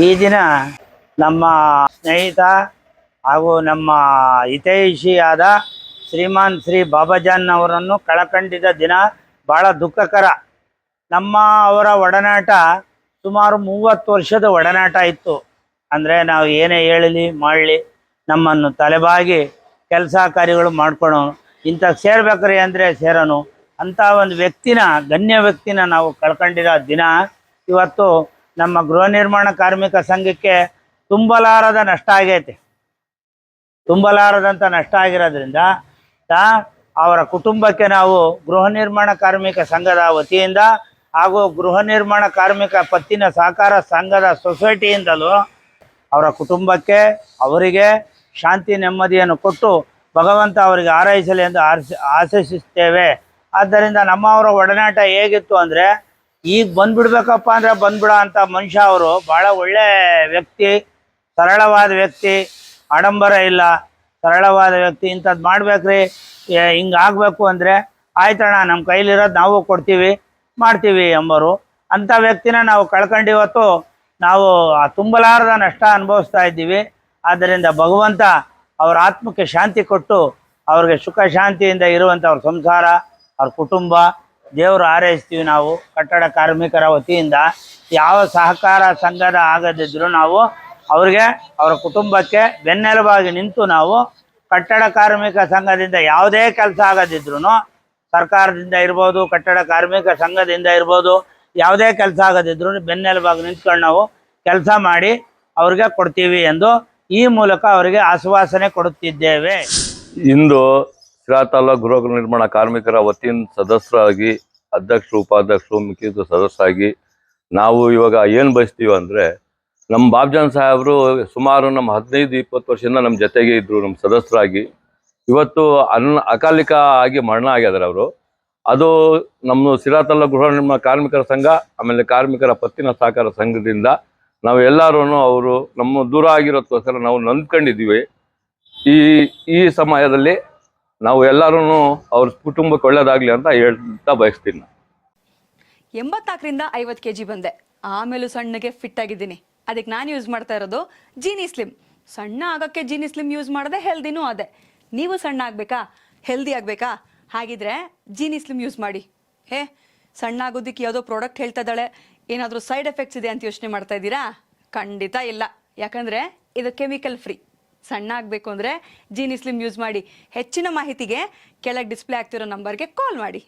ಈ ದಿನ ನಮ್ಮ ಸ್ನೇಹಿತ ಹಾಗೂ ನಮ್ಮ ಹಿತೈಷಿಯಾದ ಶ್ರೀಮಾನ್ ಶ್ರೀ ಬಾಬಾಜಾನ್ ಅವರನ್ನು ಕಳಕಂಡಿದ ದಿನ ಭಾಳ ದುಃಖಕರ. ಅವರ ಒಡನಾಟ ಸುಮಾರು 30 ವರ್ಷದ ಒಡನಾಟ ಇತ್ತು. ಅಂದರೆ ನಾವು ಏನೇ ಹೇಳಲಿ ಮಾಡಲಿ ನಮ್ಮನ್ನು ತಲೆಬಾಗಿ ಕೆಲಸ ಕಾರ್ಯಗಳು ಮಾಡ್ಕೊಳೋನು, ಇಂಥ ಸೇರ್ಬೇಕ್ರಿ ಅಂದರೆ ಸೇರೋನು ಅಂಥ ಒಂದು ವ್ಯಕ್ತಿನ, ಗಣ್ಯ ವ್ಯಕ್ತಿನ ನಾವು ಕಳ್ಕೊಂಡಿರೋ ದಿನ ಇವತ್ತು. ನಮ್ಮ ಗೃಹ ನಿರ್ಮಾಣ ಕಾರ್ಮಿಕ ಸಂಘಕ್ಕೆ ತುಂಬಲಾರದ ನಷ್ಟ ಆಗೈತೆ. ತುಂಬಲಾರದಂಥ ನಷ್ಟ ಆಗಿರೋದ್ರಿಂದ ಅವರ ಕುಟುಂಬಕ್ಕೆ ನಾವು ಗೃಹ ನಿರ್ಮಾಣ ಕಾರ್ಮಿಕ ಸಂಘದ ವತಿಯಿಂದ ಹಾಗೂ ಗೃಹ ನಿರ್ಮಾಣ ಕಾರ್ಮಿಕ ಪತ್ತಿನ ಸಹಕಾರ ಸಂಘದ ಸೊಸೈಟಿಯಿಂದಲೂ ಅವರ ಕುಟುಂಬಕ್ಕೆ ಅವರಿಗೆ ಶಾಂತಿ ನೆಮ್ಮದಿಯನ್ನು ಕೊಟ್ಟು ಭಗವಂತ ಅವರಿಗೆ ಹಾರೈಸಲಿ ಎಂದು ಆಶಿಸುತ್ತೇವೆ. ಆದ್ದರಿಂದ ನಮ್ಮವರ ಒಡನಾಟ ಹೇಗಿತ್ತು ಅಂದರೆ, ಈಗ ಬಂದುಬಿಡ್ಬೇಕಪ್ಪ ಅಂದರೆ ಬಂದ್ಬಿಡ ಅಂತ ಮನುಷ್ಯ. ಅವರು ಭಾಳ ಒಳ್ಳೆ ವ್ಯಕ್ತಿ, ಸರಳವಾದ ವ್ಯಕ್ತಿ, ಆಡಂಬರ ಇಲ್ಲ, ಸರಳವಾದ ವ್ಯಕ್ತಿ. ಇಂಥದ್ದು ಮಾಡ್ಬೇಕ್ರಿ, ಹಿಂಗೆ ಆಗಬೇಕು ಅಂದರೆ ಆಯ್ತಣ್ಣ ನಮ್ಮ ಕೈಲಿರೋದು ನಾವು ಕೊಡ್ತೀವಿ ಮಾಡ್ತೀವಿ ಎಂಬರು. ಅಂಥ ವ್ಯಕ್ತಿನ ನಾವು ಕಳ್ಕೊಂಡಿವತ್ತು ನಾವು ತುಂಬಲಾರದ ನಷ್ಟ ಅನುಭವಿಸ್ತಾ ಇದ್ದೀವಿ. ಆದ್ದರಿಂದ ಭಗವಂತ ಅವ್ರ ಆತ್ಮಕ್ಕೆ ಶಾಂತಿ ಕೊಟ್ಟು ಅವ್ರಿಗೆ ಸುಖ ಶಾಂತಿಯಿಂದ ಇರುವಂಥ ಅವ್ರ ಸಂಸಾರ, ಅವ್ರ ಕುಟುಂಬ ದೇವರು ಹಾರೈಸ್ತೀವಿ. ನಾವು ಕಟ್ಟಡ ಕಾರ್ಮಿಕರ ವತಿಯಿಂದ ಯಾವ ಸಹಕಾರ ಸಂಘದ ಆಗದಿದ್ದರೂ ನಾವು ಅವ್ರಿಗೆ, ಅವರ ಕುಟುಂಬಕ್ಕೆ ಬೆನ್ನೆಲುಬಾಗಿ ನಿಂತು ನಾವು ಕಟ್ಟಡ ಕಾರ್ಮಿಕ ಸಂಘದಿಂದ ಯಾವುದೇ ಕೆಲಸ ಆಗದಿದ್ರೂ, ಸರ್ಕಾರದಿಂದ ಇರ್ಬೋದು, ಕಟ್ಟಡ ಕಾರ್ಮಿಕ ಸಂಘದಿಂದ ಇರ್ಬೋದು, ಯಾವುದೇ ಕೆಲಸ ಆಗದಿದ್ರೂ ಬೆನ್ನೆಲುಬಾಗಿ ನಿಂತ್ಕೊಂಡು ನಾವು ಕೆಲಸ ಮಾಡಿ ಅವ್ರಿಗೆ ಕೊಡ್ತೀವಿ ಎಂದು ಈ ಮೂಲಕ ಅವರಿಗೆ ಆಶ್ವಾಸನೆ ಕೊಡುತ್ತಿದ್ದೇವೆ. ಇಂದು ಶಿರಾ ತಾಲೂಕು ಗೃಹ ನಿರ್ಮಾಣ ಕಾರ್ಮಿಕರ ವತಿಯಿಂದ ಸದಸ್ಯರಾಗಿ, ಅಧ್ಯಕ್ಷರು, ಉಪಾಧ್ಯಕ್ಷರು, ಮಿಕ್ಕಿದ ಸದಸ್ಯರಾಗಿ ನಾವು ಇವಾಗ ಏನು ಬಯಸ್ತೀವಿ ಅಂದರೆ, ನಮ್ಮ ಬಾಬಾಜಾನ್ ಸಾಹೇಬರು ಸುಮಾರು ನಮ್ಮ 15-20 ವರ್ಷದಿಂದ ನಮ್ಮ ಜೊತೆಗೆ ಇದ್ದರು, ನಮ್ಮ ಸದಸ್ಯರಾಗಿ. ಇವತ್ತು ಅಕಾಲಿಕ ಆಗಿ ಮರಣ ಆಗಿದ್ದಾರೆ ಅವರು. ಅದು ನಮ್ಮ ಶಿರಾ ತಾಲೂಕು ಗೃಹ ನಿರ್ಮಾಣ ಕಾರ್ಮಿಕರ ಸಂಘ, ಆಮೇಲೆ ಕಾರ್ಮಿಕರ ಪತ್ತಿನ ಸಹಕಾರ ಸಂಘದಿಂದ ನಾವು ಎಲ್ಲರೂ ಅವರು ನಮ್ಮ ದೂರ ಆಗಿರೋದಕ್ಕೋಸ್ಕರ ನಾವು ನೊಂದ್ಕೊಂಡಿದ್ದೀವಿ. ಈ ಸಮಯದಲ್ಲಿ ನಾವು ಎಲ್ಲರೂ ಅವ್ರ ಕುಟುಂಬಕ್ಕೆ ಒಳ್ಳೇದಾಗಲಿ ಅಂತ ಹೇಳ್ತಾ ಬಯಸ್ತೀನಿ. 84ರಿಂದ 50 kg ಬಂದೆ, ಆಮೇಲೂ ಸಣ್ಣಗೆ ಫಿಟ್ ಆಗಿದ್ದೀನಿ. ಅದಕ್ಕೆ ನಾನು ಯೂಸ್ ಮಾಡ್ತಾ ಇರೋದು ಜೀನಿ ಸ್ಲಿಮ್. ಸಣ್ಣ ಆಗೋಕ್ಕೆ ಜೀನಿ ಸ್ಲಿಮ್ ಯೂಸ್ ಮಾಡಿದೆ, ಹೆಲ್ದಿನೂ ಅದೇ. ನೀವು ಸಣ್ಣ ಆಗಬೇಕಾ, ಹೆಲ್ದಿ ಆಗಬೇಕಾ? ಹಾಗಿದ್ರೆ ಜೀನಿ ಸ್ಲಿಮ್ ಯೂಸ್ ಮಾಡಿ. ಸಣ್ಣ ಆಗೋದಕ್ಕೆ ಯಾವುದೋ ಪ್ರಾಡಕ್ಟ್ ಹೇಳ್ತಾ ಇದ್ದಾಳೆ, ಏನಾದರೂ ಸೈಡ್ ಎಫೆಕ್ಟ್ಸ್ ಇದೆ ಅಂತ ಯೋಚನೆ ಮಾಡ್ತಾ ಇದ್ದೀರಾ? ಖಂಡಿತ ಇಲ್ಲ, ಯಾಕಂದರೆ ಇದು ಕೆಮಿಕಲ್ ಫ್ರೀ. ಸಣ್ಣ ಆಗಬೇಕು ಅಂದರೆ ಜೀನಿ ಸ್ಲಿಮ್ ಯೂಸ್ ಮಾಡಿ. ಹೆಚ್ಚಿನ ಮಾಹಿತಿಗೆ ಕೆಳಗೆ ಡಿಸ್ಪ್ಲೇ ಆಗ್ತಿರೋ ನಂಬರ್ಗೆ ಕಾಲ್ ಮಾಡಿ.